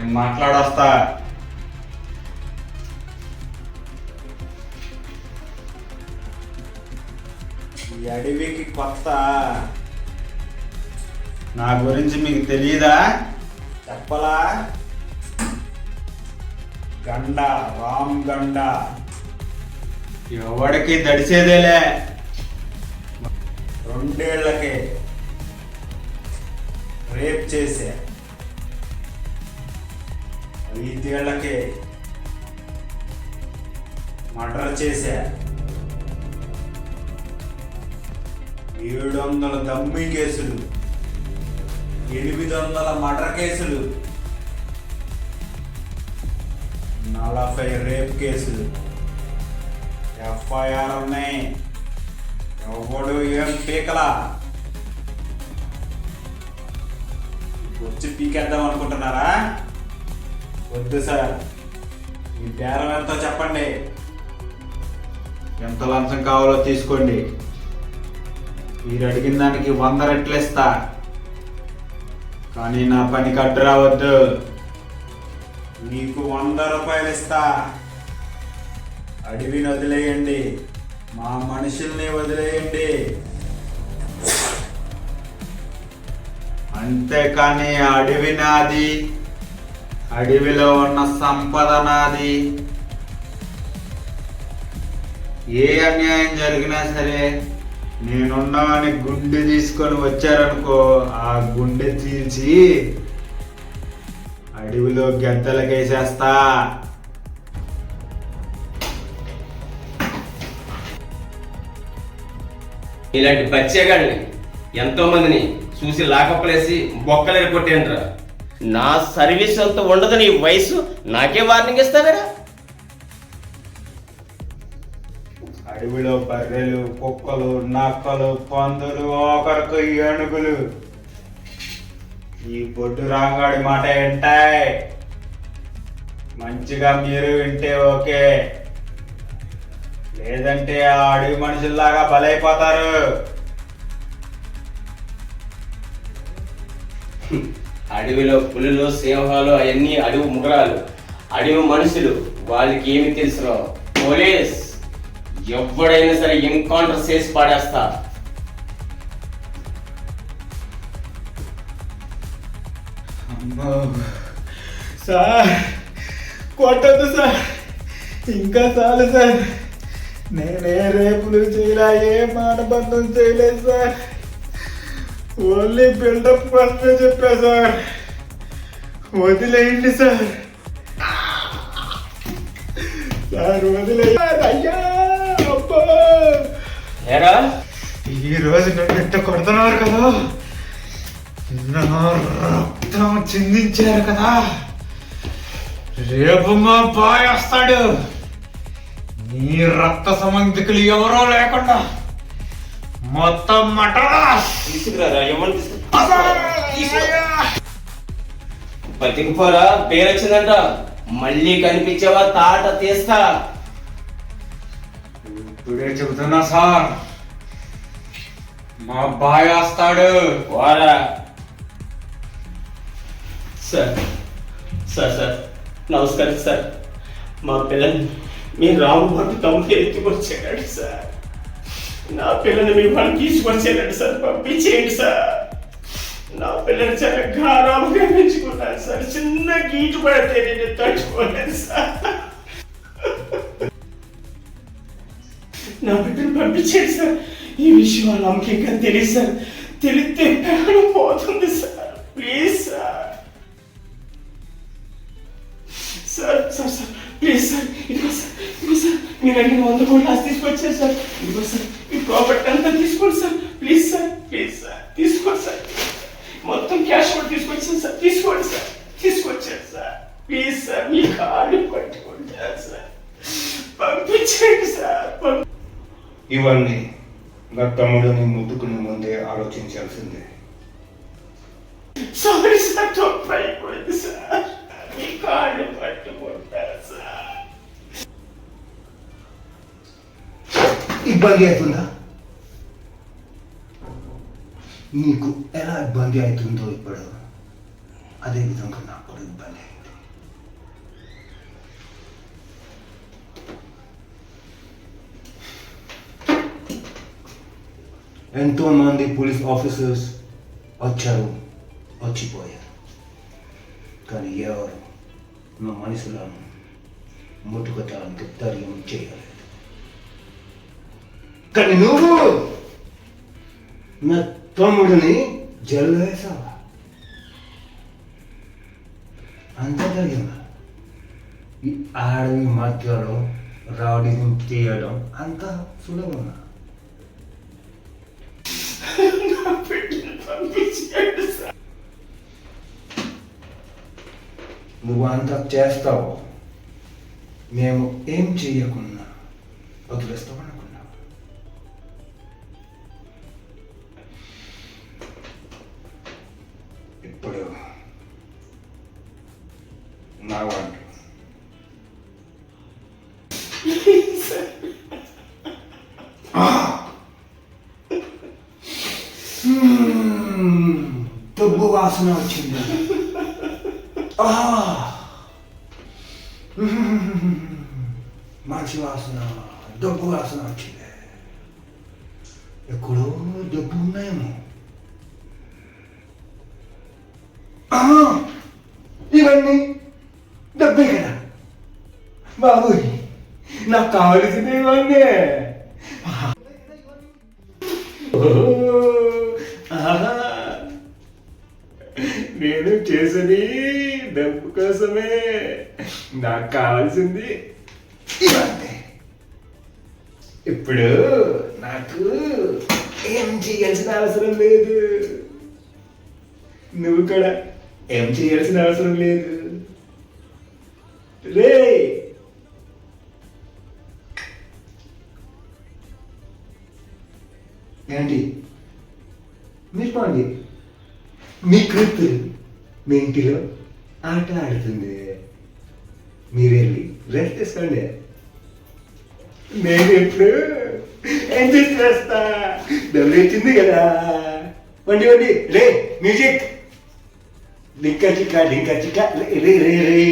నేను మాట్లాడొస్తా. ఈ అడవికి కొత్త, నా గురించి మీకు తెలియదా? చెప్పలా? గండ, రామ్ గండ ఎవడికి దడిసేదేలే. 2 ఏళ్లకే రేప్ చేసే, 5 ఏళ్లకే మర్డర్ చేసే, 700 దమ్మి కేసులు, 800 మర్డర్ కేసులు, 40 రేప్ కేసులు, FIR ఉన్నాయి. ఎవడు ఏం పీకలా. వచ్చి పీకేద్దాం అనుకుంటున్నారా? వద్దు సార్. మీ బేరం ఎంతో చెప్పండి. ఎంత లంచం కావాలో తీసుకోండి. మీరు అడిగిన దానికి 100 రెట్లు ఇస్తా. కానీ నా పనికి అడ్డు రావద్దు. నీకు 100 రూపాయలు ఇస్తా. అడవిని వదిలేయండి, మా మనుషుల్ని వదిలేయండి. అంతేకాని అడవి నాది, అడవిలో ఉన్న సంపద నాది. ఏ అన్యాయం జరిగినా సరే నేనున్నామని గుండె తీసుకొని వచ్చారనుకో, ఆ గుండె చీల్చి అడవిలో గెద్దలకేసేస్తా. ఇలాంటి బచ్చేగాడిని ఎంతో మందిని చూసి లాకప్పలేసి బొక్కలు కొట్టేంట్రా. నా సర్వీస్ అంత ఉండదు, నీ వయసు నాకే వార్నింగ్ ఇస్తావేరా? అడవిలో బర్రెలు, కుక్కలు, నక్కలు, పందులు, ఒకరికి ఏనుగులు ఈ బొడ్డు రాంగాడి మాట వింటాయి. మంచిగా మీరు వింటే ఓకే, లేదంటే ఆ అడవి మనుషుల్లాగా బలైపోతారు. అడవిలో పులులు, సింహాలు అవన్నీ అడవి ముగరాలు. అడవి మనుషులు వాళ్ళకి ఏమి తెలుసురా? పోలీస్ ఎవడైనా సరే ఎన్కౌంటర్ చేసి పాడేస్తా. సార్ కొట్టద్దు సార్, ఇంకా చాలు సార్. నేనే రేపులు చేయలే, ఏ మానబంధం చేయలేదు సార్. ఓన్లీ బిల్డప్ కోసమే చెప్పా సార్. వదిలేయండి సార్. సార్ వదిలేయండి. అయ్యా అబ్బా, ఏరా ఈ రోజు నన్ను ఎంత కొడుతున్నారు కదా, నా రక్తం చిందించారు కదా. రేపు మా బాయ్ వస్తాడు. నీ రక్త సంబంధికులు ఎవరో లేకుండా మొత్తం మటరా తీసుకురారా. ఏమని బతికిపోరా, పేరు వచ్చిందంట. మళ్ళీ కనిపించావా తాట తీస్తా. ఇప్పుడే చెబుతున్నా సార్, మా బాయ్ వస్తాడు. వారా సార్. సార్ సార్ నమస్కారం సార్. మా పిల్లని మీ రాముబాటు తమ్ముడు ఎత్తుకొచ్చాడు సార్. నా పిల్లని మీ వాళ్ళు తీసుకొచ్చాడు సార్. పంపించేయండి సార్. నా పిల్లని చాలా గారాలుగా పెంచుకున్నాను సార్. చిన్న గీటు పడితే నేను తట్టుకోలేదు సార్. నా బిడ్డను పంపించేయండి సార్. ఈ విషయం వాళ్ళ అమ్మకి ఇంకా తెలియదు సార్. తెలిస్తే ప్రాణం పోతుంది sir. Please sir. Sir sir sir please sir. ఇదిగో సార్, ఇదిగో సార్, మీరు అన్ని 100 కోట్లు ఆస్తి తీసుకొచ్చారు సార్. ఇదిగో సార్, ఈ ప్రాపర్టీ అంతా తీసుకోండి sir. Please sir, please sir, తీసుకోండి సార్. మొత్తం క్యాష్ కూడా తీసుకొచ్చాను సార్. తీసుకోండి సార్, తీసుకొచ్చాను sir. Please sir, me card పట్టుకుంటాను సార్. పంపించండి సార్. ఇవన్నీ నా తమ్ముడిని ముద్దుకుని ముందే ఆలోచించాల్సిందే. సారీ సార్, తప్పు అయిపోయింది సార్. మీ కార్డు పట్టుకుంటాను సార్. ఇబ్బంది అవుతుందా? నీకు ఎలా ఇబ్బంది అవుతుందో ఇప్పుడు అదే విధంగా నాకు కూడా ఇబ్బంది అయింది. ఎంతోమంది పోలీస్ ఆఫీసర్స్ వచ్చారు, వచ్చిపోయారు. కానీ ఎవరు నా మనుషులను ముట్టుకోవటానికి ధైర్యం చేయలేదు. కానీ నువ్వు నా తమ్ముడిని జైల్లో వేసావా? అంత ధైర్యమా? ఈ అడవి మధ్యలో రౌడీని తీయడం అంత సులభమా? నా బిడ్డను పంపించాడు సార్. నువ్వు అంతా చేస్తావు, మేము ఏం చెయ్యకున్నా వదిలేస్తావు అనుకున్నావు. ఇప్పుడు నా వంట డబ్బు వాసన వచ్చింది. మంచి వాసన, డబ్బు వాసన వచ్చింది. ఎక్కడో డబ్బు ఉన్నాయేమో. ఇవన్నీ డబ్బే కదా బాబు, నాకు కావలసింది ఇవన్నీ. నేను చేసేది డబ్బు కోసమే, నాకు కావాల్సింది ఇవన్నీ. ఇప్పుడు నాకు ఏం చేయాల్సిన అవసరం లేదు, నువ్వు కూడా ఏం చేయాల్సిన అవసరం లేదు. రే ఏంటి మీరు పండి, మీ కూతురు మీ ఇంటిలో ఆట ఆడుతుంది, మీరెళ్ళి రెస్ట్ తీసుకోండి. నేను ఎప్పుడు ఎంజాయ్ చేస్తా, డబ్బులు వచ్చింది కదా. వండి వండి రే మ్యూజిక్, డింకా చిక్క రే రే రే.